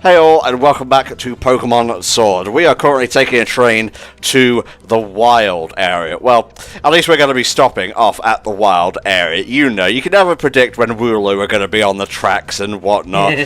Hey all, and welcome back to Pokémon Sword. We are currently taking a train to the wild area. Well, at least we're going to be stopping off at the wild area. You know, you can never predict when Wooloo are going to be on the tracks and whatnot.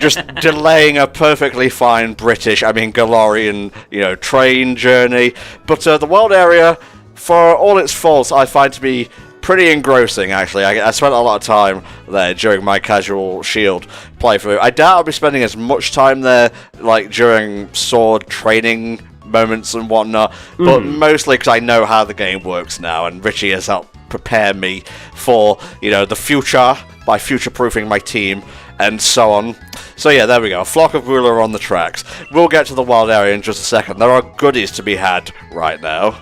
Just delaying a perfectly fine Galorian, train journey. But the wild area, for all its faults, I find to be pretty engrossing, actually. I spent a lot of time there during my casual Shield playthrough. I doubt I'll be spending as much time there, like, during Sword training moments and whatnot, but mostly because I know how the game works now, and Richie has helped prepare me for, the future by future-proofing my team, and so on. So yeah, there we go. A flock of Wooloo are on the tracks. We'll get to the wild area in just a second. There are goodies to be had right now.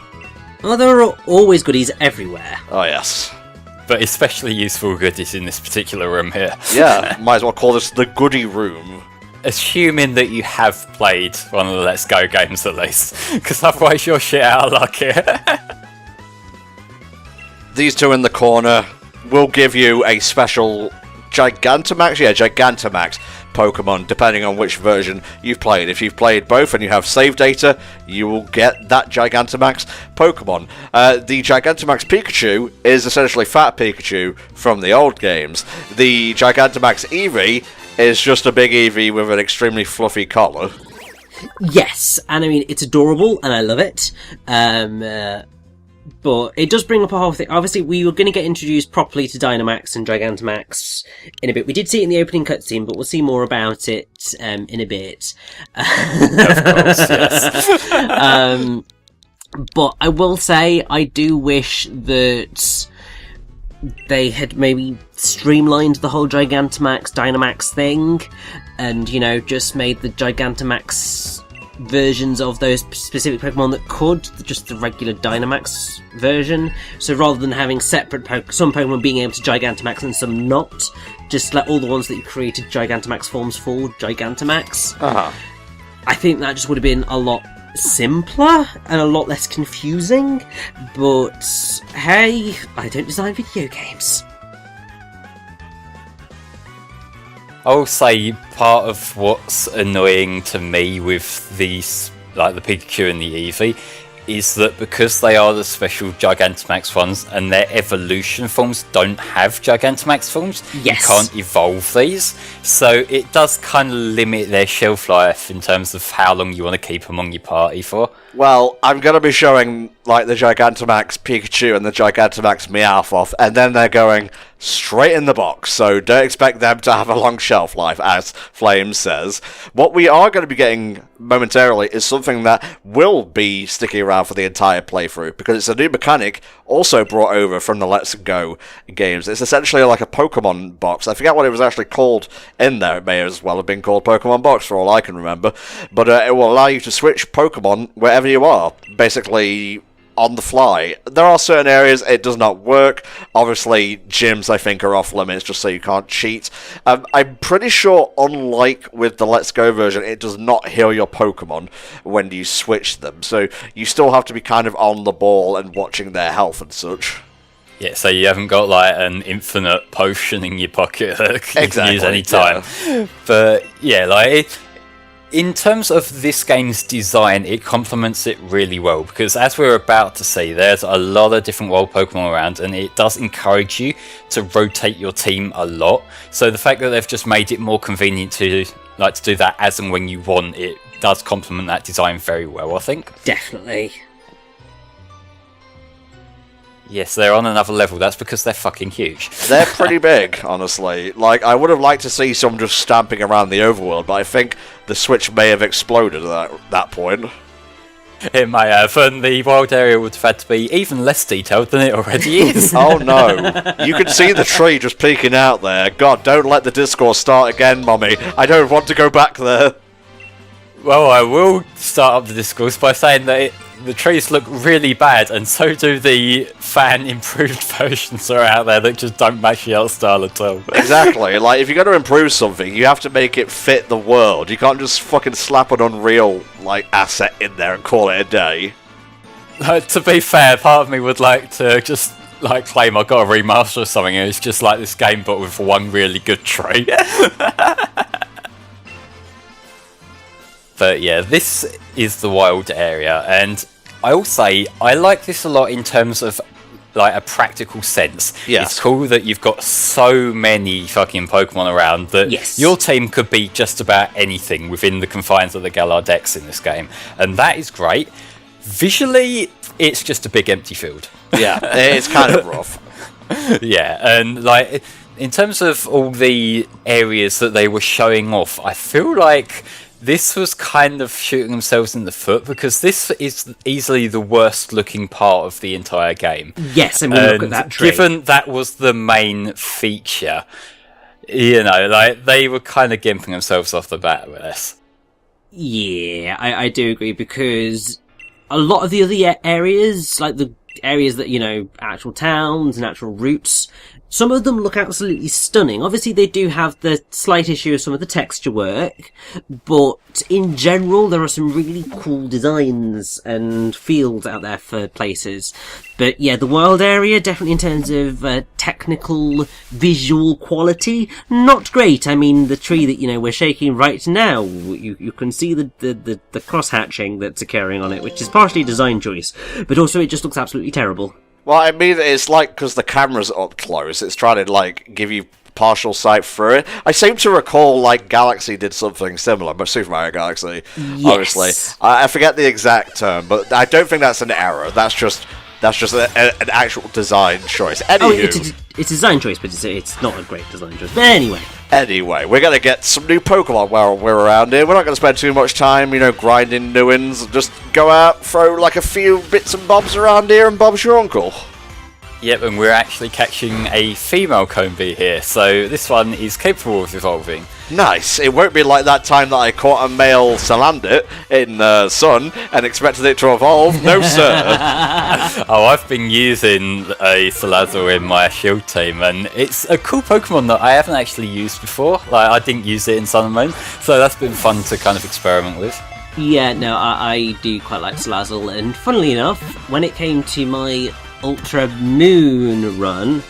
Well, there are always goodies everywhere. Oh, yes. But especially useful goodies in this particular room here. Yeah, might as well call this the goodie room. Assuming that you have played one of the Let's Go games at least, because otherwise you're shit out of luck here. These two in the corner will give you a special Gigantamax? Yeah, Gigantamax Pokemon, depending on which version you've played. If you've played both and you have save data, you will get that Gigantamax Pokemon. The Gigantamax Pikachu is essentially Fat Pikachu from the old games. The Gigantamax Eevee is just a big Eevee with an extremely fluffy collar. Yes, and I mean, it's adorable, and I love it. But it does bring up a whole thing. Obviously, we were going to get introduced properly to Dynamax and Gigantamax in a bit. We did see it in the opening cutscene, but we'll see more about it in a bit. Of course, yes. But I will say, I do wish that they had maybe streamlined the whole Gigantamax, Dynamax thing, and, just made the Gigantamax versions of those specific Pokemon that could, just the regular Dynamax version. So rather than having separate some Pokemon being able to Gigantamax and some not, just let all the ones that you created Gigantamax forms for Gigantamax. I think that just would have been a lot simpler and a lot less confusing, but hey, I don't design video games. I'll say part of what's annoying to me with these, like the Pikachu and the Eevee, is that because they are the special Gigantamax ones and their evolution forms don't have Gigantamax forms, yes, you can't evolve these. So it does kind of limit their shelf life in terms of how long you want to keep them on your party for. Well, I'm going to be showing, like, the Gigantamax Pikachu and the Gigantamax Meowth, and then they're going straight in the box, so don't expect them to have a long shelf life, as Flame says. What we are going to be getting momentarily is something that will be sticking around for the entire playthrough, because it's a new mechanic also brought over from the Let's Go games. It's essentially like a Pokemon box. I forget what it was actually called in there. It may as well have been called Pokemon Box for all I can remember, but it will allow you to switch Pokemon wherever you are, basically on the fly. There are certain areas it does not work. Obviously, gyms, I think, are off limits just so you can't cheat. I'm pretty sure, unlike with the Let's Go version, it does not heal your Pokemon when you switch them. So you still have to be kind of on the ball and watching their health and such. Yeah, so you haven't got like an infinite potion in your pocket that you can use any time. Yeah. But yeah, in terms of this game's design, it complements it really well, because as we're about to see, there's a lot of different wild Pokemon around, and it does encourage you to rotate your team a lot. So the fact that they've just made it more convenient to do that as and when you want, it does complement that design very well, I think. Definitely. Yes, they're on another level. That's because they're fucking huge. They're pretty big, honestly. Like, I would have liked to see some just stamping around the overworld, but I think the Switch may have exploded at that point. It may have, and the wild area would have had to be even less detailed than it already is. Oh no, you can see the tree just peeking out there. God, don't let the discourse start again, Mummy. I don't want to go back there. Well, I will start up the discourse by saying that the trees look really bad, and so do the fan-improved versions that are out there that just don't match the art style at all. Exactly. Like, if you're going to improve something, you have to make it fit the world. You can't just fucking slap an Unreal, asset in there and call it a day. To be fair, part of me would like to just, claim I got a remaster or something, and it's just like this game, but with one really good tree. But yeah, this is the wild area, and I will say I like this a lot in terms of like a practical sense. Yes. It's cool that you've got so many fucking Pokemon around that your team could be just about anything within the confines of the Galar Dex in this game, and that is great. Visually, it's just a big empty field. Yeah, it's kind of rough. Yeah, and like in terms of all the areas that they were showing off, I feel like this was kind of shooting themselves in the foot, because this is easily the worst looking part of the entire game. Yes, and we look at that tree. Given that was the main feature, you know, like they were kind of gimping themselves off the bat with this. Yeah, I do agree, because a lot of the other areas, like the areas that, you know, actual towns and actual routes, some of them look absolutely stunning. Obviously, they do have the slight issue of some of the texture work, but in general, there are some really cool designs and fields out there for places. But yeah, the wild area, definitely in terms of technical, visual quality, not great. I mean, the tree that, you know, we're shaking right now, you can see the cross-hatching that's occurring on it, which is partially design choice, but also it just looks absolutely terrible. Well, I mean, it's like, because the camera's up close, it's trying to, like, give you partial sight through it. I seem to recall, like, Galaxy did something similar, but Super Mario Galaxy, obviously. I forget the exact term, but I don't think that's an error. That's just an actual design choice. Anywho, oh, it's a design choice, but it's not a great design choice. But anyway, we're going to get some new Pokemon while we're around here. We're not going to spend too much time, you know, grinding new ones. Just go out, throw like a few bits and bobs around here, and Bob's your uncle. Yep, and we're actually catching a female Combi here, so this one is capable of evolving. Nice. It won't be like that time that I caught a male Salandit in Sun and expected it to evolve. No, sir. Oh, I've been using a Salazzle in my Shield team, and it's a cool Pokemon that I haven't actually used before. Like, I didn't use it in Sun and Moon, so that's been fun to kind of experiment with. Yeah, no, I do quite like Salazzle, and funnily enough, when it came to my Ultra Moon run,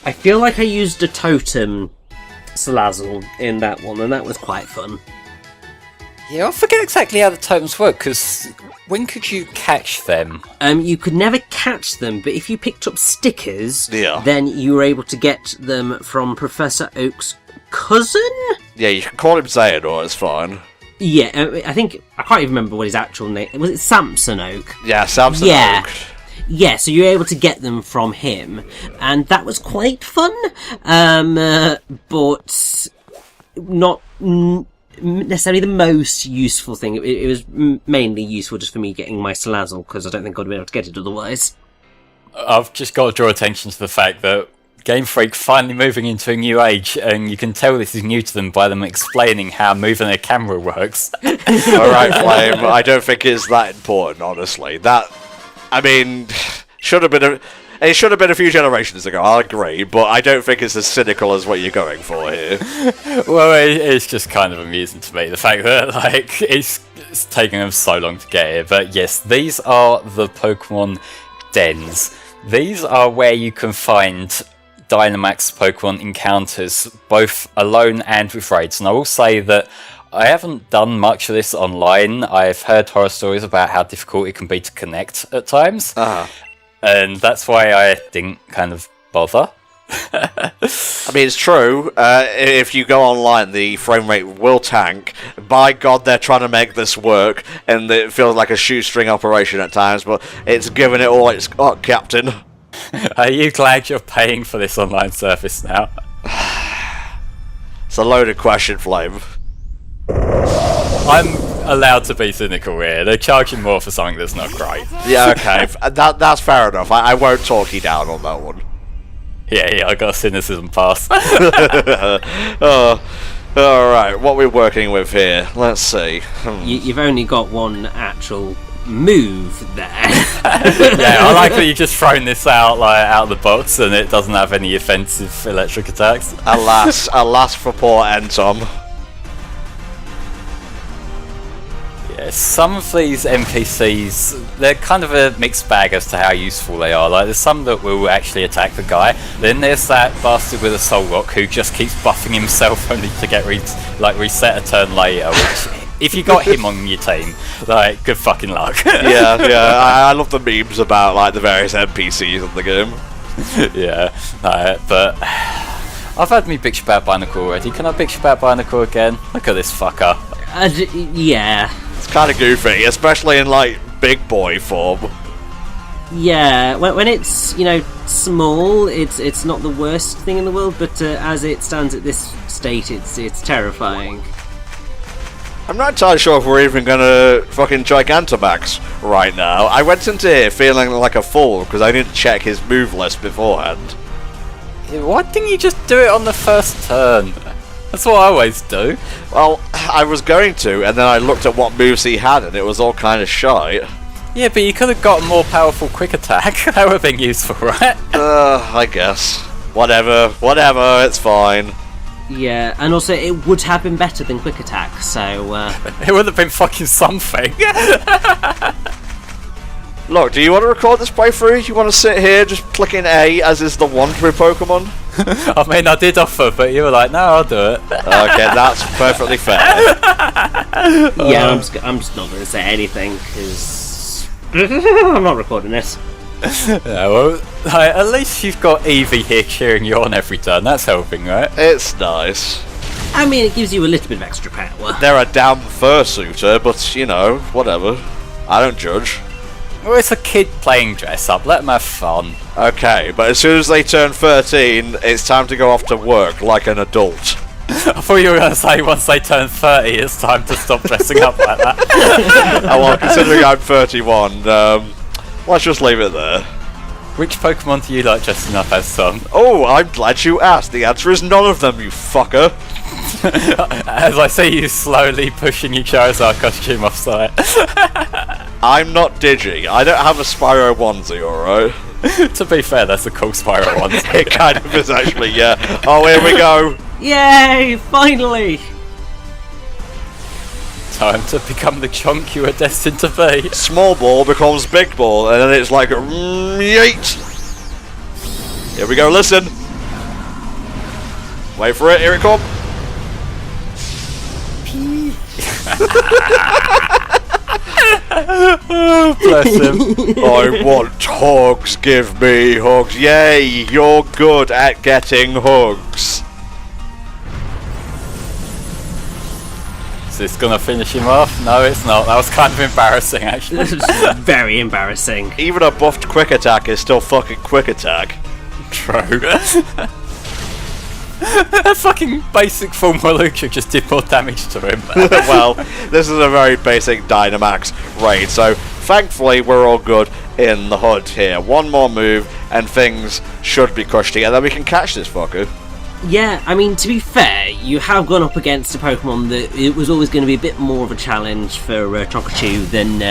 I feel like I used a Totem Salazzle in that one, and that was quite fun. Yeah, I forget exactly how the totems work, because when could you catch them? You could never catch them, but if you picked up stickers, then you were able to get them from Professor Oak's cousin? Yeah, you can call him Xehanort, it's fine. Yeah, I think, I can't even remember what his actual name, was it Samson Oak? Yeah, Samson Oak. Yeah, so you were able to get them from him, and that was quite fun, but not necessarily the most useful thing. It was mainly useful just for me getting my Salazzle, because I don't think I'd be able to get it otherwise. I've just got to draw attention to the fact that Game Freak finally moving into a new age, and you can tell this is new to them by them explaining how moving a camera works. Alright, Flame, I don't think it's that important, honestly. I mean, it should have been a few generations ago, I'll agree, but I don't think it's as cynical as what you're going for here. Well, it's just kind of amusing to me, the fact that, like, it's taking them so long to get here. But yes, these are the Pokemon dens. These are where you can find Dynamax Pokemon encounters, both alone and with raids. And I will say that I haven't done much of this online. I've heard horror stories about how difficult it can be to connect at times. And that's why I didn't kind of bother. I mean, it's true. If you go online, the frame rate will tank. By God, they're trying to make this work, and it feels like a shoestring operation at times, but it's giving it all its Captain. Are you glad you're paying for this online service now? It's a loaded question, Flame. I'm allowed to be cynical here. They're charging more for something that's not great. Yeah, okay. That's fair enough. I won't talk you down on that one. Yeah, I got a cynicism pass. Alright, what are we working with here? Let's see. You've only got one actual move there. Yeah, I like that you've just thrown this out of the box and it doesn't have any offensive electric attacks. Alas for poor Entom. Yeah, some of these NPCs, they're kind of a mixed bag as to how useful they are. Like, there's some that will actually attack the guy. Then there's that bastard with a soul rock who just keeps buffing himself only to get reset a turn later, which if you got him on your team, like, good fucking luck. yeah. I love the memes about like the various NPCs in the game. Yeah, but I've had me bitch about Binacle already. Can I bitch about Binacle again? Look at this fucker. Yeah. It's kind of goofy, especially in like big boy form. Yeah, when it's, you know, small, it's not the worst thing in the world, but as it stands at this state, it's terrifying. I'm not entirely sure if we're even gonna fucking Gigantamax right now. I went into here feeling like a fool because I didn't check his move list beforehand. Why didn't you just do it on the first turn? That's what I always do. Well, I was going to, and then I looked at what moves he had, and it was all kind of shite. Yeah, but you could have got a more powerful quick attack. That would have been useful, right? I guess. Whatever, it's fine. Yeah, and also it would have been better than quick attack, so it would have been fucking something. Look, do you want to record this playthrough? You want to sit here just clicking A as is the want with Pokemon? I mean, I did offer, but you were like, no, I'll do it. Okay, that's perfectly fair. Yeah, I'm just not going to say anything, because I'm not recording this. Yeah, well, at least you've got Eevee here cheering you on every turn. That's helping, right? It's nice. I mean, it gives you a little bit of extra power. They're a damn fursuiter, but, you know, whatever. I don't judge. Well, it's a kid playing dress up. Let them have fun. Okay, but as soon as they turn 13, it's time to go off to work like an adult. I thought you were going to say once they turn 30, it's time to stop dressing up like that. Oh, well, considering I'm 31, let's just leave it there. Which Pokemon do you like dressing up as, Tom? Oh, I'm glad you asked. The answer is none of them, you fucker. As I see you slowly pushing your Charizard costume off site. I'm not Digi. I don't have a Spyro onesie, alright? To be fair, that's a cool Spyro onesie. It kind of is actually, yeah. Oh, here we go. Yay! Finally! Time to become the chunk you are destined to be. Small ball becomes big ball, and then it's like, yeet! Here we go, listen. Wait for it, here it comes. Oh, bless him. I want hugs, give me hugs. Yay, you're good at getting hugs. Is this gonna finish him off? No, it's not. That was kind of embarrassing, actually. This is very embarrassing. Even a buffed quick attack is still fucking quick attack. True. That fucking basic form Malucha just did more damage to him. Well, this is a very basic Dynamax raid, so thankfully we're all good in the hood here. One more move and things should be crushed together, then we can catch this fucker. Yeah, I mean, to be fair, you have gone up against a Pokemon that it was always going to be a bit more of a challenge for Chocochu than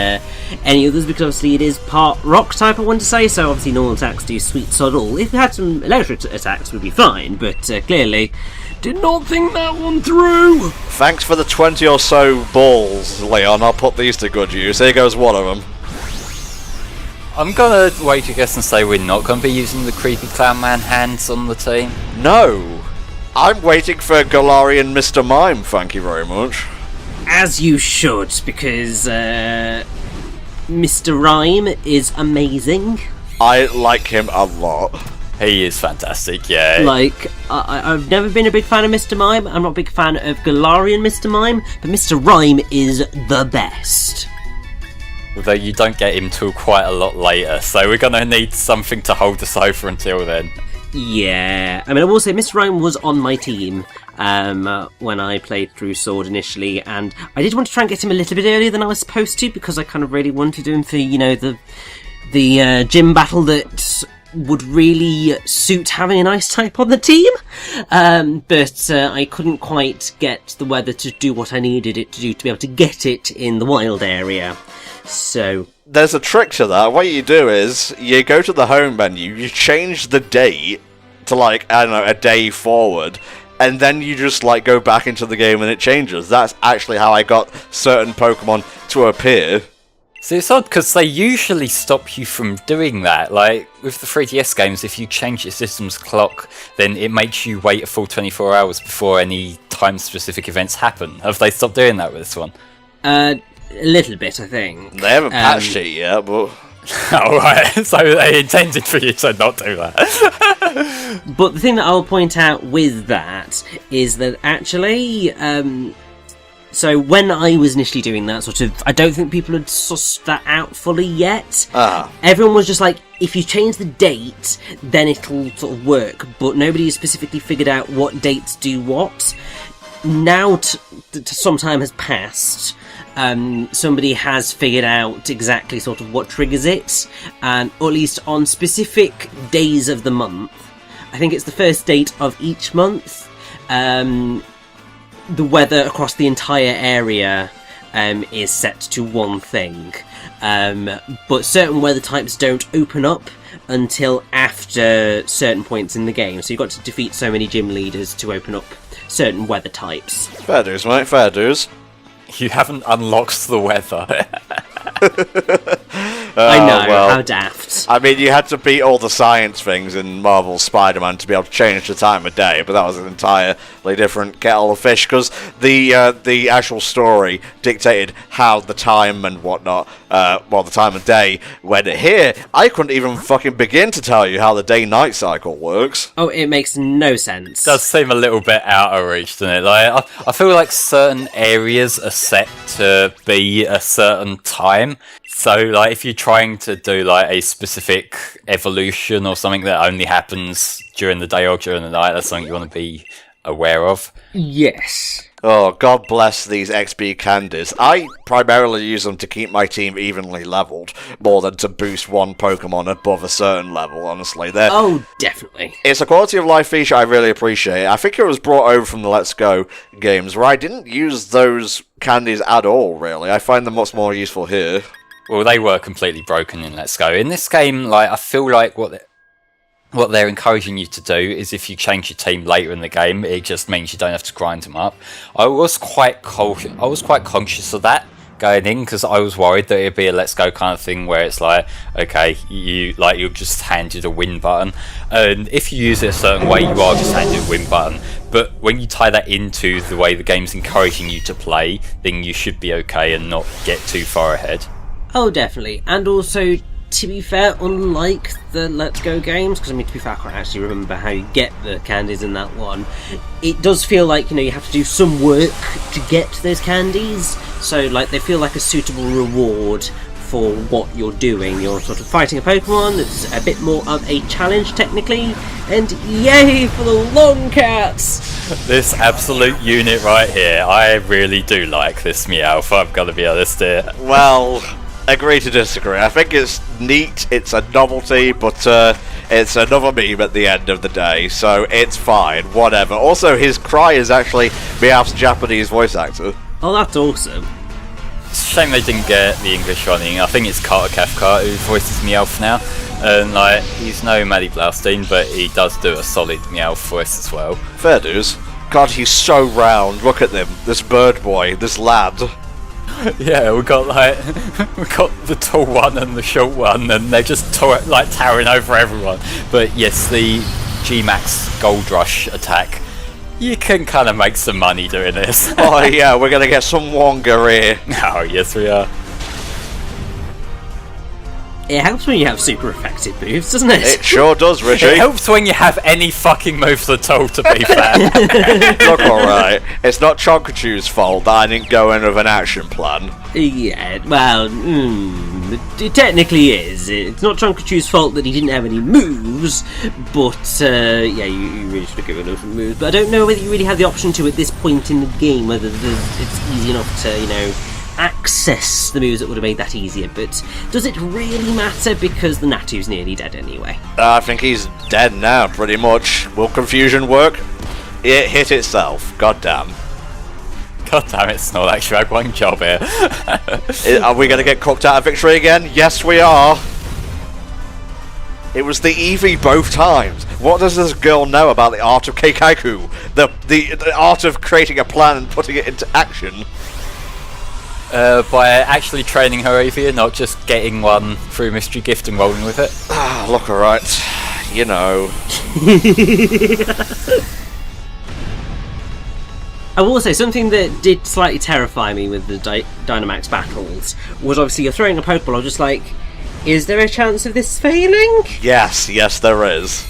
any others, because obviously it is part rock type, I want to say, so obviously normal attacks do sweet sod all. If it had some electric attacks, would be fine, but clearly did not think that one through. Thanks for the 20 or so balls, Leon. I'll put these to good use. Here goes one of them. I'm gonna wait a guess and say we're not gonna be using the creepy clown man hands on the team. No! I'm waiting for Galarian Mr. Mime, thank you very much. As you should, because Mr. Rhyme is amazing. I like him a lot. He is fantastic, yeah. Like, I've never been a big fan of Mr. Mime. I'm not a big fan of Galarian Mr. Mime, but Mr. Rhyme is the best. Although you don't get him till quite a lot later, so we're gonna need something to hold us over until then. Yeah, I mean, I will say Mr. Rhyme was on my team when I played through Sword initially, and I did want to try and get him a little bit earlier than I was supposed to, because I kind of really wanted him for, you know, the gym battle that would really suit having an ice type on the team, but I couldn't quite get the weather to do what I needed it to do to be able to get it in the wild area. So there's a trick to that. What you do is you go to the home menu, you change the date to, like, I don't know, a day forward, and then you just, like, go back into the game and it changes. That's actually how I got certain Pokemon to appear. So it's odd because they usually stop you from doing that. Like with the 3DS games, if you change your system's clock, then it makes you wait a full 24 hours before any time-specific events happen. Have they stopped doing that with this one? A little bit, I think. They haven't patched it yet, but... Alright, so they intended for you to not do that. But the thing that I'll point out with that is that actually, so when I was initially doing that, sort of, I don't think people had sussed that out fully yet. Everyone was just like, if you change the date, then it'll sort of work, but nobody has specifically figured out what dates do what. Now, some time has passed, somebody has figured out exactly sort of what triggers it, and or at least on specific days of the month. I think it's the first date of each month. The weather across the entire area is set to one thing, but certain weather types don't open up until after certain points in the game. So you've got to defeat so many gym leaders to open up certain weather types. Fair dues, mate, fair dues. You haven't unlocked the weather. I know, well, how daft. I mean, you had to beat all the science things in Marvel's Spider-Man to be able to change the time of day, but that was an entirely different kettle of fish, because the actual story dictated how the time and whatnot, the time of day went. Here, I couldn't even fucking begin to tell you how the day-night cycle works. Oh, it makes no sense. Does seem a little bit out of reach, doesn't it? Like, I feel like certain areas are set to be a certain time. So, like, if you're trying to do, like, a specific evolution or something that only happens during the day or during the night, that's something you want to be aware of. Yes. Oh, God bless these XP candies. I primarily use them to keep my team evenly leveled, more than to boost one Pokemon above a certain level, honestly. Oh, definitely. It's a quality of life feature I really appreciate. I think it was brought over from the Let's Go games, where I didn't use those candies at all, really. I find them much more useful here. Well, they were completely broken in Let's Go. In this game, like, I feel like what they're encouraging you to do is if you change your team later in the game, it just means you don't have to grind them up. I was quite conscious of that going in, because I was worried that it'd be a Let's Go kind of thing where it's like, okay, you're just handed a win button, and if you use it a certain way, you are just handed a win button. But when you tie that into the way the game's encouraging you to play, then you should be okay and not get too far ahead. Oh, definitely. And also, to be fair, unlike the Let's Go games, because, I mean, to be fair, I can't actually remember how you get the candies in that one, it does feel like, you have to do some work to get those candies, so, like, they feel like a suitable reward for what you're doing. You're sort of fighting a Pokemon that's a bit more of a challenge, technically, and yay for the long cats! This absolute unit right here, I really do like this Meowth, I'm gonna be honest here. Well... agree to disagree. I think it's neat, it's a novelty, but it's another meme at the end of the day, so it's fine, whatever. Also, his cry is actually Meowth's Japanese voice actor. Oh, that's awesome. It's a shame they didn't get the English running. I think it's Carter Cathcart who voices Meowth now, and like, he's no Maddie Blaustein, but he does do a solid Meowth voice as well. Fair dues. God, he's so round, look at him, this bird boy, this lad. Yeah, we got the tall one and the short one, and they're just towering over everyone. But yes, the G-Max Gold Rush attack, you can kind of make some money doing this. Oh yeah, we're gonna get some Wonga here. Oh yes, we are. It helps when you have super effective moves, doesn't it? It sure does, Richie. It helps when you have any fucking moves at all, to be fair. Look, alright, it's not Chonkachu's fault that I didn't go in with an action plan. Yeah, well, it technically is. It's not Chonkachu's fault that he didn't have any moves, but, yeah, you really should have given him some moves. But I don't know whether you really have the option to at this point in the game, whether it's easy enough to, access the moves that would have made that easier, but does it really matter, because the Natu's nearly dead anyway? I think he's dead now, pretty much. Will confusion work? It hit itself, goddamn. God damn it, Snorlax, you had one job here. Are we going to get cooked out of victory again? Yes, we are. It was the Eevee both times. What does this girl know about the art of Keikaku? The art of creating a plan and putting it into action? By actually training her Eevee, not just getting one through Mystery Gift and rolling with it. Ah, look, alright. I will say something that did slightly terrify me with the Dynamax battles was obviously you're throwing a Pokeball. I'm just like, is there a chance of this failing? Yes, there is.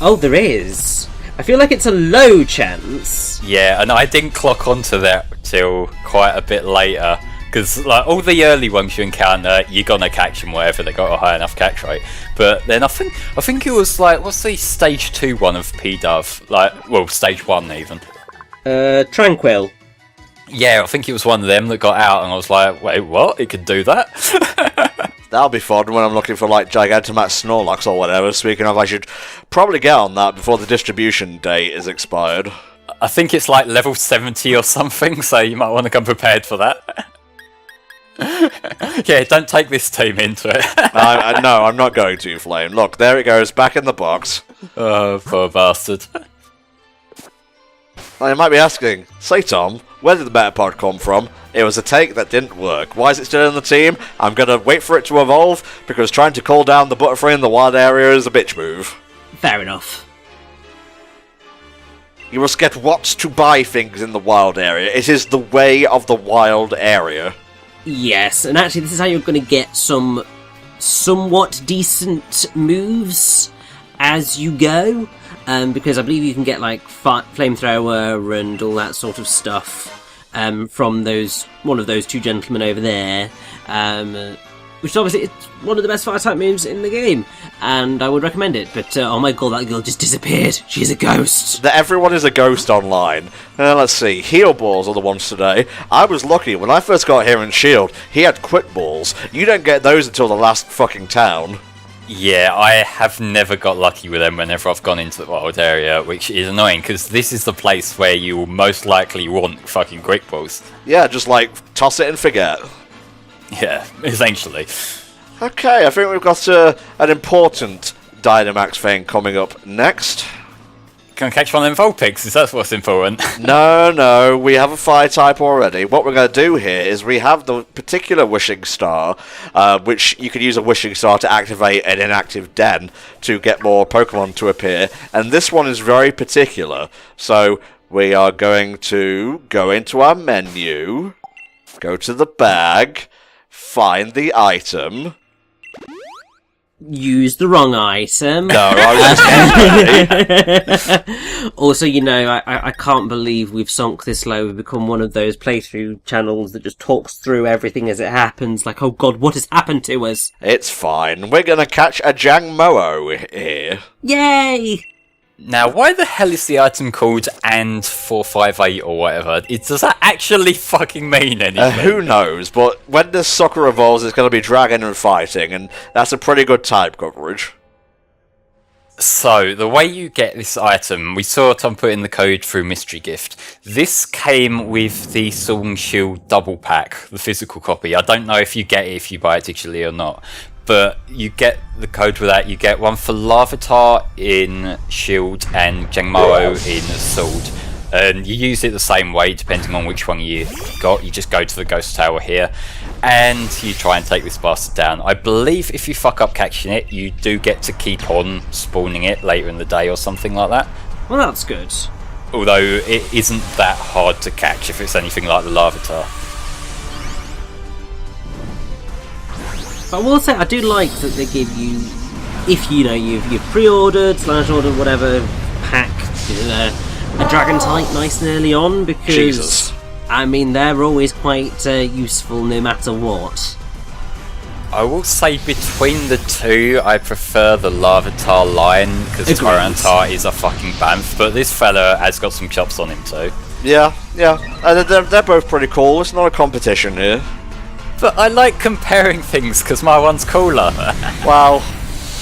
Oh, there is. I feel like it's a low chance. Yeah, and I didn't clock onto that till quite a bit later. Because like all the early ones you encounter, you're gonna catch them wherever they got a high enough catch rate. But then I think it was like, what's the stage 2 one of P-Dove? Like, well, stage 1 even. Tranquil. Yeah, I think it was one of them that got out, and I was like, wait, what? It could do that? That'll be fun when I'm looking for like Gigantamax Snorlax or whatever. Speaking of, I should probably get on that before the distribution date is expired. I think it's like level 70 or something, so you might want to come prepared for that. Yeah, don't take this team into it. No, I'm not going to, Flame. Look, there it goes, back in the box. Oh, poor bastard. Well, you might be asking, say Tom, where did the Metapod come from? It was a take that didn't work. Why is it still in the team? I'm gonna wait for it to evolve, because trying to call down the Butterfree in the wild area is a bitch move. Fair enough. You must get what to buy things in the wild area. It is the way of the wild area. Yes, and actually this is how you're going to get some somewhat decent moves as you go, because I believe you can get like flamethrower and all that sort of stuff from one of those two gentlemen over there, which obviously it's one of the best fire-type moves in the game, and I would recommend it, but oh my god, that girl just disappeared. She's a ghost. Everyone is a ghost online. Let's see, Heal Balls are the ones today. I was lucky, when I first got here in Shield, he had Quick Balls. You don't get those until the last fucking town. Yeah, I have never got lucky with them whenever I've gone into the wild area, which is annoying, because this is the place where you will most likely want fucking Quick Balls. Yeah, just like, toss it and forget. Yeah, essentially. Okay, I think we've got an important Dynamax thing coming up next. Can I catch one of them Vulpix? Is that what's important? No, we have a fire type already. What we're going to do here is we have the particular Wishing Star, which you can use a Wishing Star to activate an inactive den to get more Pokemon to appear, and this one is very particular. So we are going to go into our menu, go to the bag, find the item. Use the wrong item. No, I was Also, you know, I can't believe we've sunk this low. We've become one of those playthrough channels that just talks through everything as it happens. Like, oh god, what has happened to us? It's fine. We're gonna catch a Jangmo-o here. Yay! Now, why the hell is the item called and 458 or whatever? Does that actually fucking mean anything? Who knows, but when this sucker evolves, it's going to be dragon and fighting, and that's a pretty good type coverage. So, the way you get this item, we saw Tom put in the code through Mystery Gift. This came with the Sword and Shield double pack, the physical copy. I don't know if you get it if you buy it digitally or not. But you get the code for that. You get one for Larvitar in Shield and Jangmo-o in Sword. And you use it the same way depending on which one you got. You just go to the Ghost Tower here and you try and take this bastard down. I believe if you fuck up catching it, you do get to keep on spawning it later in the day or something like that. Well, that's good. Although it isn't that hard to catch if it's anything like the Larvitar. But I will say, I do like that they give you, if you know you've pre-ordered, /ordered, whatever, pack, a dragon type nice and early on, because Jesus. I mean they're always quite useful no matter what. I will say between the two, I prefer the Larvitar line, because Tyranitar is a fucking bamf, but this fella has got some chops on him too. Yeah. They're both pretty cool. It's not a competition here. But I like comparing things, because my one's cooler. Well,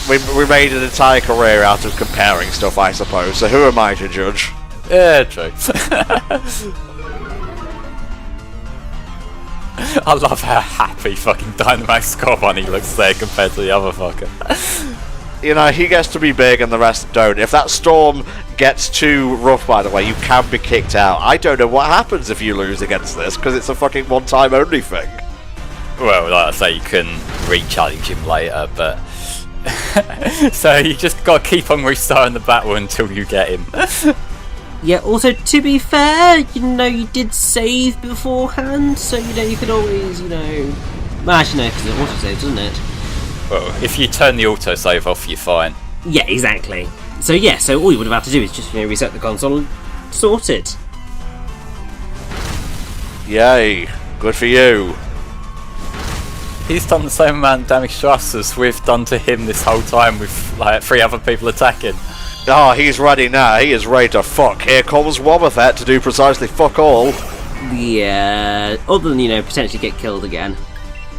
we made an entire career out of comparing stuff, I suppose, so who am I to judge? Yeah, true. I love how happy fucking Dynamax Scorbunny looks there compared to the other fucker. You know, he gets to be big and the rest don't. If that storm gets too rough, by the way, you can be kicked out. I don't know what happens if you lose against this, because it's a fucking one-time only thing. Well, like I say, you can re-challenge him later, but... so you just gotta keep on restarting the battle until you get him. Yeah, also, to be fair, you did save beforehand, so, you could always, Well, actually, no, because it auto-saves, doesn't it? Well, if you turn the autosave off, you're fine. Yeah, exactly. So, so all you would have had to do is just, reset the console and sort it. Yay. Good for you. He's done the same amount of damage to us as we've done to him this whole time with, like, 3 other people attacking. Oh, he's ready now. He is ready to fuck. Here comes Wobbuffet to do precisely fuck all. Yeah, other than, potentially get killed again.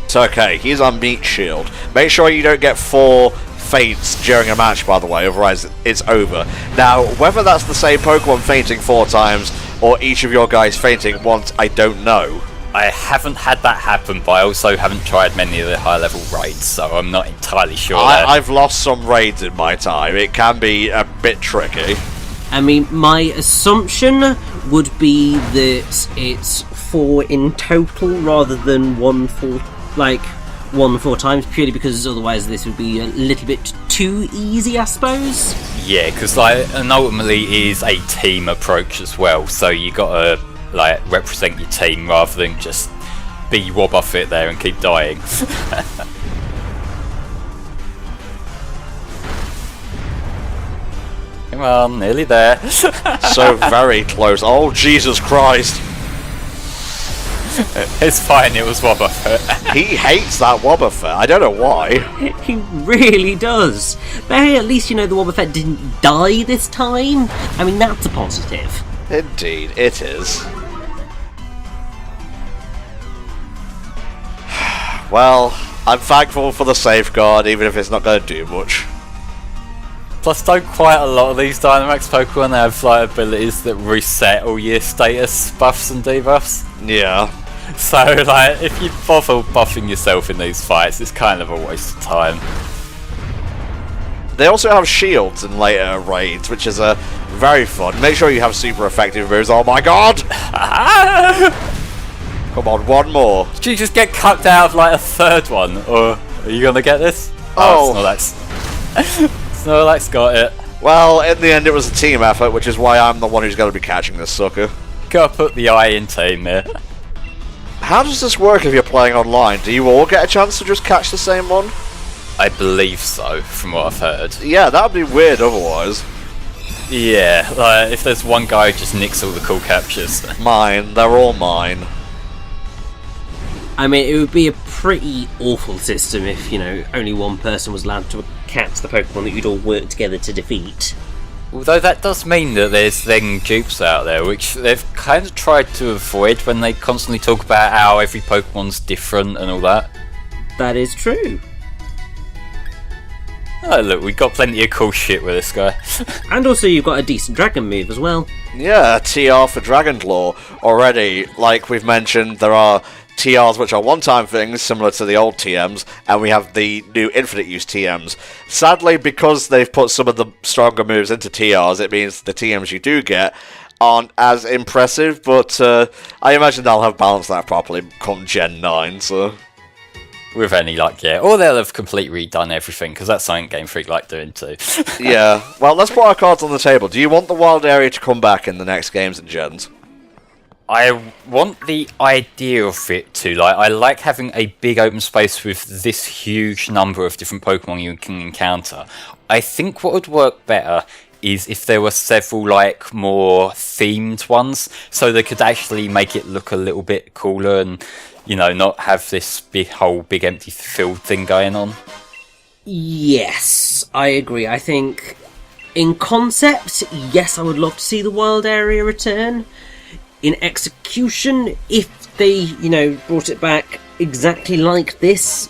It's okay. He's on meat shield. Make sure you don't get 4 faints during a match, by the way, otherwise it's over. Now, whether that's the same Pokemon fainting 4 times or each of your guys fainting once, I don't know. I haven't had that happen, but I also haven't tried many of the high-level raids, so I'm not entirely sure. I've lost some raids in my time. It can be a bit tricky. I mean, my assumption would be that it's 4 in total rather than 1 4 times, purely because otherwise this would be a little bit too easy, I suppose. Yeah, because and ultimately it is a team approach as well, so you gotta represent your team rather than just be Wobbuffet there and keep dying. Come on, nearly there. So very close. Oh, Jesus Christ. It's fine, it was Wobbuffet. He hates that Wobbuffet. I don't know why. He really does. But hey, at least, the Wobbuffet didn't die this time. I mean, that's a positive. Indeed, it is. Well, I'm thankful for the safeguard, even if it's not going to do much. Plus, don't quite a lot of these Dynamax Pokemon have abilities that reset all your status buffs and debuffs. Yeah. So, if you bother buffing yourself in these fights, it's kind of a waste of time. They also have shields in later raids, which is very fun. Make sure you have super effective moves. Oh my god! Come on, one more. Did you just get cucked out of a 3rd one? Or are you gonna get this? Oh. Snorlax got it. Well, in the end it was a team effort, which is why I'm the one who's going to be catching this sucker. Gotta put the I in team here. How does this work if you're playing online? Do you all get a chance to just catch the same one? I believe so, from what I've heard. Yeah, that would be weird otherwise. Yeah, if there's one guy who just nicks all the cool captures. Mine, they're all mine. I mean, it would be a pretty awful system if, only one person was allowed to catch the Pokemon that you'd all work together to defeat. Although that does mean that there's then dupes out there, which they've kind of tried to avoid when they constantly talk about how every Pokemon's different and all that. That is true. Oh look, we got plenty of cool shit with this guy. And also you've got a decent dragon move as well. Yeah, TR for Dragon Claw. Already, like we've mentioned, there are TRs which are one-time things, similar to the old TMs, and we have the new infinite use TMs. Sadly, because they've put some of the stronger moves into TRs, it means the TMs you do get aren't as impressive, but I imagine they'll have balanced that properly come Gen 9, so... With any luck, yeah. Or they'll have completely redone everything, because that's something Game Freak like doing too. Yeah. Well, let's put our cards on the table. Do you want the wild area to come back in the next games and gens? I want the idea of it to, I like having a big open space with this huge number of different Pokemon you can encounter. I think what would work better is if there were several, more themed ones, so they could actually make it look a little bit cooler and, not have this whole big empty field thing going on. Yes, I agree. I think, in concept, yes, I would love to see the wild area return. In execution, if they, brought it back exactly like this,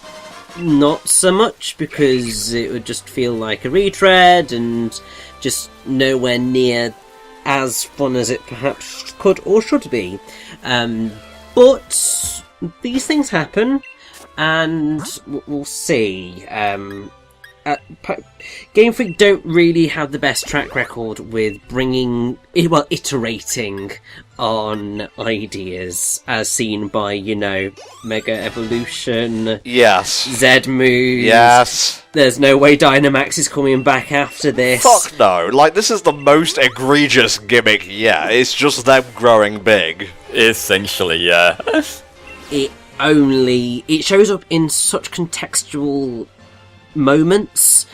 not so much, because it would just feel like a retread and just nowhere near as fun as it perhaps could or should be. But these things happen, and we'll see. Game Freak don't really have the best track record with iterating on ideas, as seen by, Mega Evolution. Yes. Z-Moves. Yes. There's no way Dynamax is coming back after this. Fuck no. Like, this is the most egregious gimmick yet. It's just them growing big. Essentially, yeah. It shows up in such contextual moments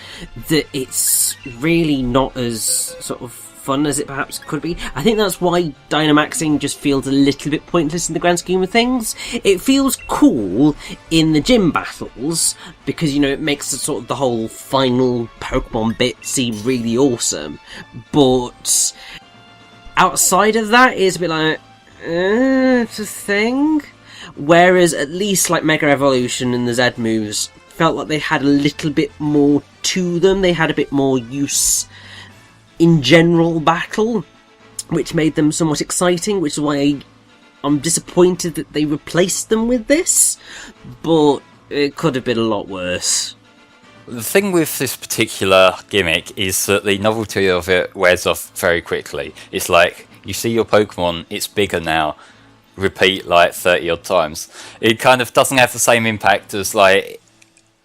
that it's really not as sort of fun as it perhaps could be. I think that's why Dynamaxing just feels a little bit pointless in the grand scheme of things. It feels cool in the gym battles because, it makes the whole final Pokemon bit seem really awesome. But outside of that, it's a bit like, it's a thing. Whereas at least like Mega Evolution and the Z moves felt like they had a little bit more to them. They had a bit more use in general battle, which made them somewhat exciting, which is why I'm disappointed that they replaced them with this, but it could have been a lot worse. The thing with this particular gimmick is that the novelty of it wears off very quickly. It's like, you see your Pokemon, it's bigger now, repeat like 30 odd times. It kind of doesn't have the same impact as like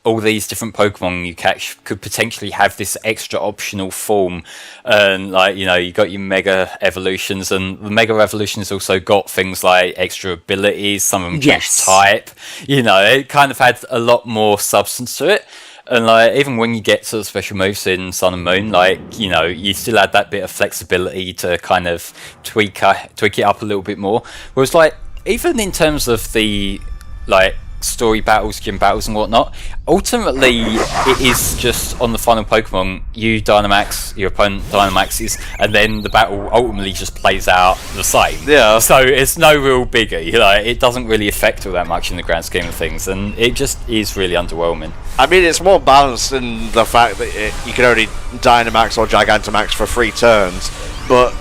all these different Pokemon you catch could potentially have this extra optional form, and like, you got your Mega Evolutions, and the Mega Evolutions also got things like extra abilities, some of them change type, it kind of had a lot more substance to it. And like, even when you get to the special moves in Sun and Moon, like, you still had that bit of flexibility to kind of tweak it up a little bit more. Whereas like, even in terms of the like story battles, gym battles and whatnot, ultimately it is just on the final Pokemon, you Dynamax, your opponent Dynamaxes, and then the battle ultimately just plays out the same. Yeah. So it's no real biggie, it doesn't really affect all that much in the grand scheme of things, and it just is really underwhelming. I mean, it's more balanced in the fact that you can only Dynamax or Gigantamax for 3 turns, but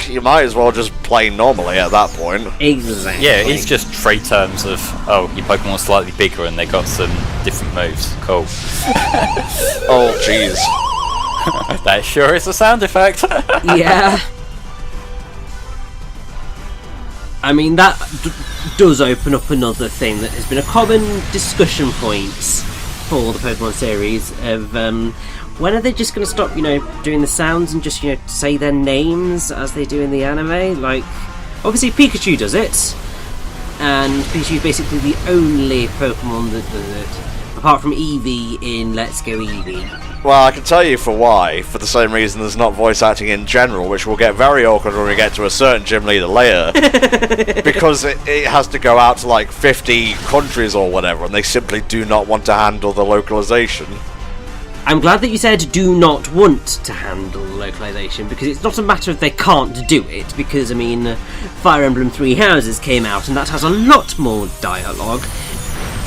you might as well just play normally at that point. Exactly. Yeah, it's just 3 terms of, your Pokemon's slightly bigger and they got some different moves. Cool. Oh, jeez. That sure is a sound effect. Yeah. I mean, that does open up another thing that has been a common discussion point for the Pokemon series of when are they just going to stop, doing the sounds and just, say their names as they do in the anime? Like, obviously Pikachu does it, and Pikachu is basically the only Pokemon that does it, apart from Eevee in Let's Go Eevee. Well, I can tell you for why. For the same reason there's not voice acting in general, which will get very awkward when we get to a certain gym leader later. Because it has to go out to like 50 countries or whatever, and they simply do not want to handle the localization. I'm glad that you said do not want to handle localization, because it's not a matter of they can't do it, because, Fire Emblem Three Houses came out, and that has a lot more dialogue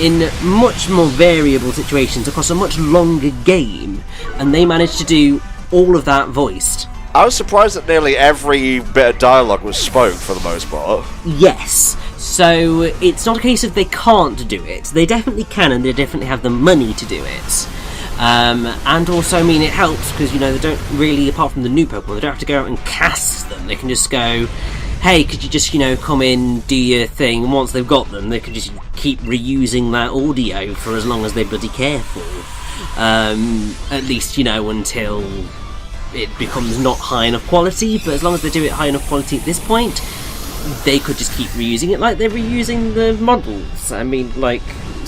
in much more variable situations across a much longer game, and they managed to do all of that voiced. I was surprised that nearly every bit of dialogue was spoke for the most part. Yes, so it's not a case of they can't do it. They definitely can, and they definitely have the money to do it. And also, it helps because, they don't really, apart from the new Pokemon, they don't have to go out and cast them. They can just go, hey, could you just, come in, do your thing, and once they've got them, they can just keep reusing that audio for as long as they bloody care for. At least, until it becomes not high enough quality, but as long as they do it high enough quality at this point, they could just keep reusing it like they're reusing the models.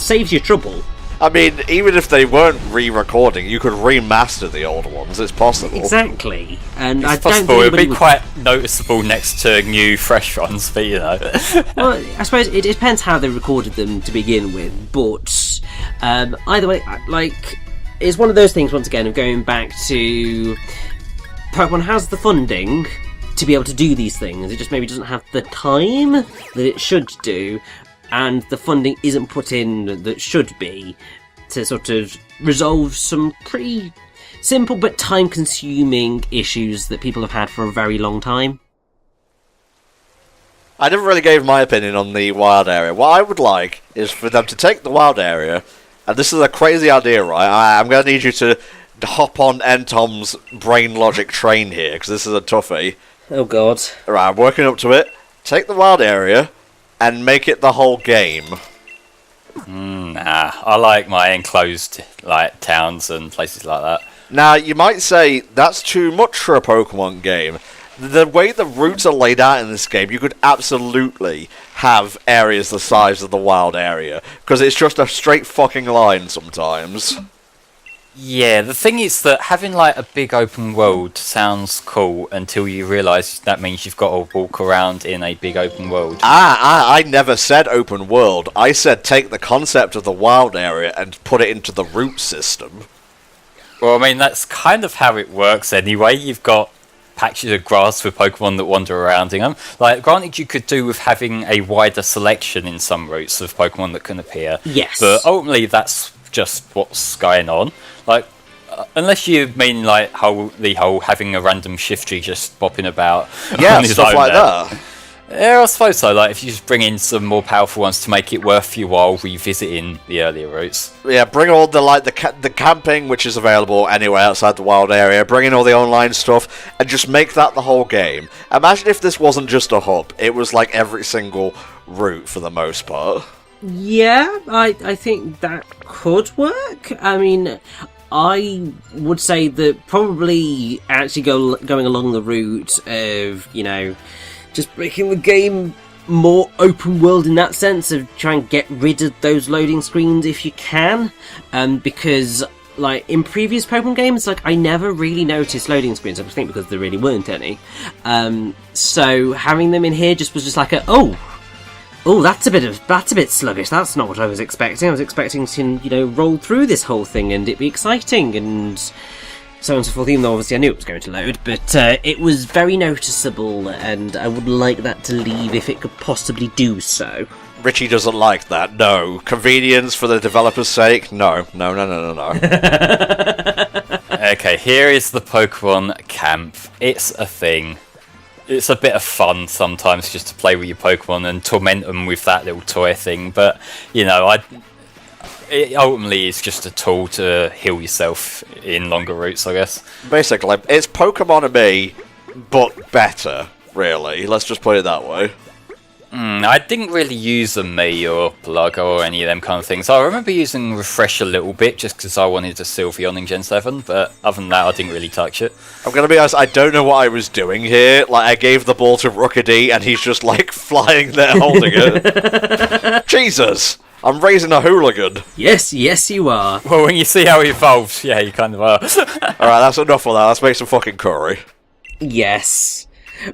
Saves you trouble. Even if they weren't re-recording, you could remaster the old ones. It's possible. Exactly, and it's possible. It would be quite noticeable next to new, fresh ones, but Well, I suppose it depends how they recorded them to begin with. But either way, it's one of those things. Once again, of going back to Pokemon has the funding to be able to do these things. It just maybe doesn't have the time that it should do. And the funding isn't put in that should be to sort of resolve some pretty simple but time-consuming issues that people have had for a very long time. I never really gave my opinion on the wild area. What I would like is for them to take the wild area, and this is a crazy idea, right? I'm going to need you to hop on Entom's brain logic train here, because this is a toughie. Oh god. Right, I'm working up to it. Take the wild area and make it the whole game. Nah, I like my enclosed like towns and places like that. Now, you might say that's too much for a Pokemon game. The way the routes are laid out in this game, you could absolutely have areas the size of the wild area, because it's just a straight fucking line sometimes. Yeah, the thing is that having like a big open world sounds cool until you realise that means you've got to walk around in a big open world. I never said open world. I said take the concept of the wild area and put it into the route system. Well, I mean, that's kind of how it works anyway. You've got patches of grass with Pokemon that wander around in them. Like, granted, you could do with having a wider selection in some routes of Pokemon that can appear. Yes. But ultimately, that's just what's going on. Like, unless you mean like the whole having a random Shiftry just bopping about. Yeah, on his stuff own like there. that. Yeah, I suppose so. Like, if you just bring in some more powerful ones to make it worth your while revisiting the earlier routes. Yeah, bring all the camping, which is available anywhere outside the wild area. Bring in all the online stuff, and just make that the whole game. Imagine if this wasn't just a hub; it was like every single route for the most part. Yeah, I think that could work. I mean, I would say that probably actually going along the route of, you know, just making the game more open world in that sense of trying to get rid of those loading screens if you can, because like in previous Pokemon games, like I never really noticed loading screens. I think because there really weren't any. So having them in here just was just like that's a bit sluggish. That's not what I was expecting. I was expecting to, you know, roll through this whole thing and it be exciting and so on and so forth, even though obviously I knew it was going to load, but it was very noticeable, and I would like that to leave if it could possibly do so. Richie doesn't like that, no. Convenience for the developer's sake? No. Okay, here is the Pokemon camp. It's a thing. It's a bit of fun sometimes just to play with your Pokemon and torment them with that little toy thing, but, you know, it ultimately is just a tool to heal yourself in longer routes, I guess. Basically, it's Pokemon me, but better, really. Let's just put it that way. I didn't really use a Me or Plug or any of them kind of things. I remember using Refresh a little bit just because I wanted a Sylveon in Gen 7, but other than that, I didn't really touch it. I'm going to be honest, I don't know what I was doing here. Like, I gave the ball to Rookedy, and he's just, like, flying there holding it. Jesus! I'm raising a hooligan. Yes, you are. Well, when you see how he evolved, yeah, you kind of are. Alright, that's enough of that. Let's make some fucking curry. Yes.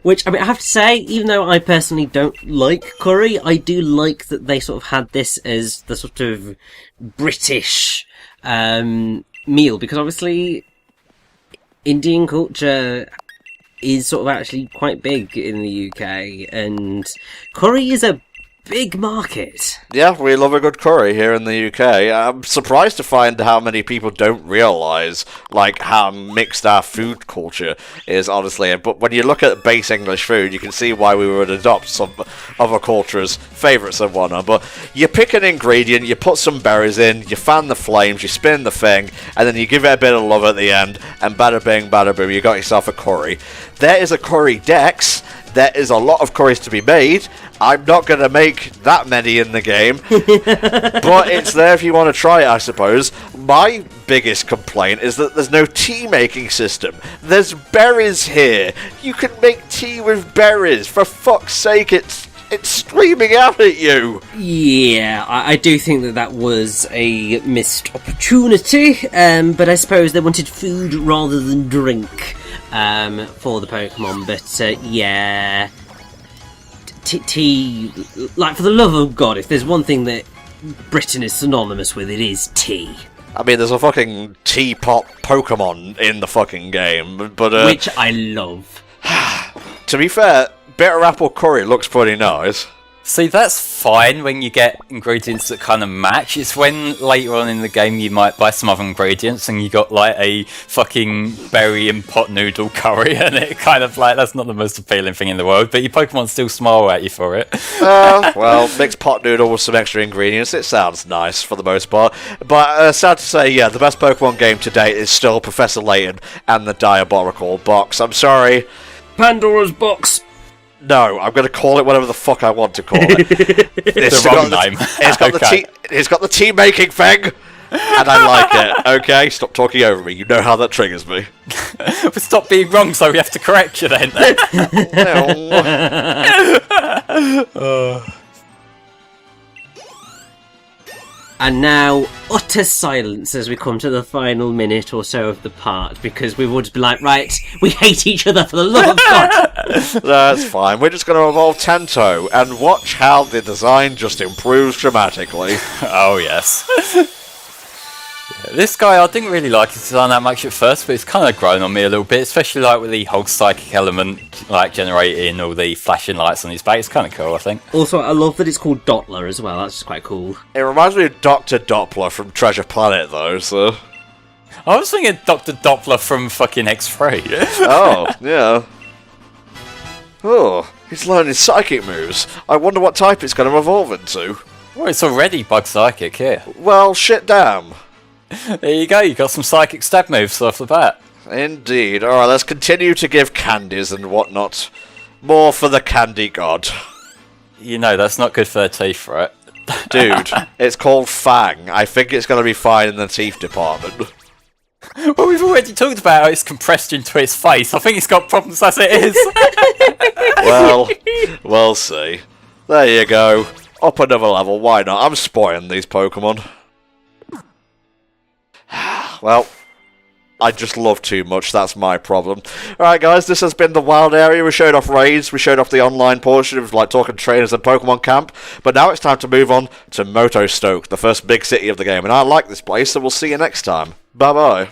Which, I mean, I have to say, even though I personally don't like curry, I do like that they sort of had this as the sort of British meal, because obviously Indian culture is sort of actually quite big in the UK, and curry is a big market. Yeah, we love a good curry here in the UK. I'm surprised to find how many people don't realise, like, how mixed our food culture is, honestly. But when you look at base English food, you can see why we would adopt some other cultures' favourites and whatnot. But you pick an ingredient, you put some berries in, you fan the flames, you spin the thing, and then you give it a bit of love at the end, and bada bing, bada boom, you got yourself a curry. There is a curry Dex. There is a lot of curries to be made. I'm not going to make that many in the game, but it's there if you want to try it, I suppose. My biggest complaint is that there's no tea making system. There's berries here. You can make tea with berries. For fuck's sake, it's screaming out at you. Yeah, I do think that was a missed opportunity, but I suppose they wanted food rather than drink for the Pokemon, but yeah, tea, like, for the love of God, if there's one thing that Britain is synonymous with, it is tea. I mean, there's a fucking teapot Pokemon in the fucking game, but which I love. To be fair, bitter apple curry looks pretty nice. See, that's fine when you get ingredients that kind of match. It's when later on in the game you might buy some other ingredients and you got like a fucking berry and pot noodle curry, and it kind of like, that's not the most appealing thing in the world, but your Pokemon still smile at you for it. Well, mixed pot noodle with some extra ingredients, it sounds nice for the most part. But sad to say, yeah, the best Pokemon game to date is still Professor Layton and the Diabolical Box. I'm sorry. Pandora's Box. No, I'm going to call it whatever the fuck I want to call it. It's the wrong name. It's got the tea making thing, and I like it. Okay, stop talking over me. You know how that triggers me. But stop being wrong, so we have to correct you then. And now, utter silence as we come to the final minute or so of the part, because we would be like, right, we hate each other for the love of God. That's fine. We're just going to evolve Tento and watch how the design just improves dramatically. Oh, yes. Yeah, this guy, I didn't really like his design that much at first, but it's kind of grown on me a little bit, especially like with the whole psychic element, like generating all the flashing lights on his back. It's kind of cool, I think. Also, I love that it's called Dottler as well. That's just quite cool. It reminds me of Dr. Doppler from Treasure Planet, though, so... I was thinking Dr. Doppler from fucking X3. Oh, yeah. Oh, he's learning psychic moves. I wonder what type it's going to evolve into. Well, it's already Bug Psychic here. Well, shit damn. There you go, you got some psychic stab moves off the bat. Indeed. Alright, let's continue to give candies and whatnot. More for the candy god. You know, that's not good for their teeth, right? Dude, it's called Fang. I think it's going to be fine in the teeth department. Well, we've already talked about how it's compressed into its face. I think it's got problems as it is. Well, we'll see. There you go. Up another level, why not? I'm spoiling these Pokemon. Well, I just love too much, that's my problem. Alright guys, this has been the wild area. We showed off raids, we showed off the online portion of like talking trainers and Pokemon Camp, but now it's time to move on to Motostoke, the first big city of the game, and I like this place, so we'll see you next time. Bye bye.